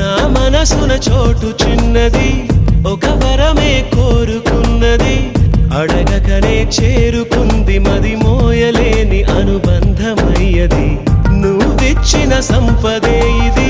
నా మనసున చోటు చిన్నది, ఒక వరమే కోరుకున్నది, అడగకనే చేరుకుంది, మది మోయలేని అనుబంధమయ్యది. నువ్విచ్చిన సంపదే ఇది,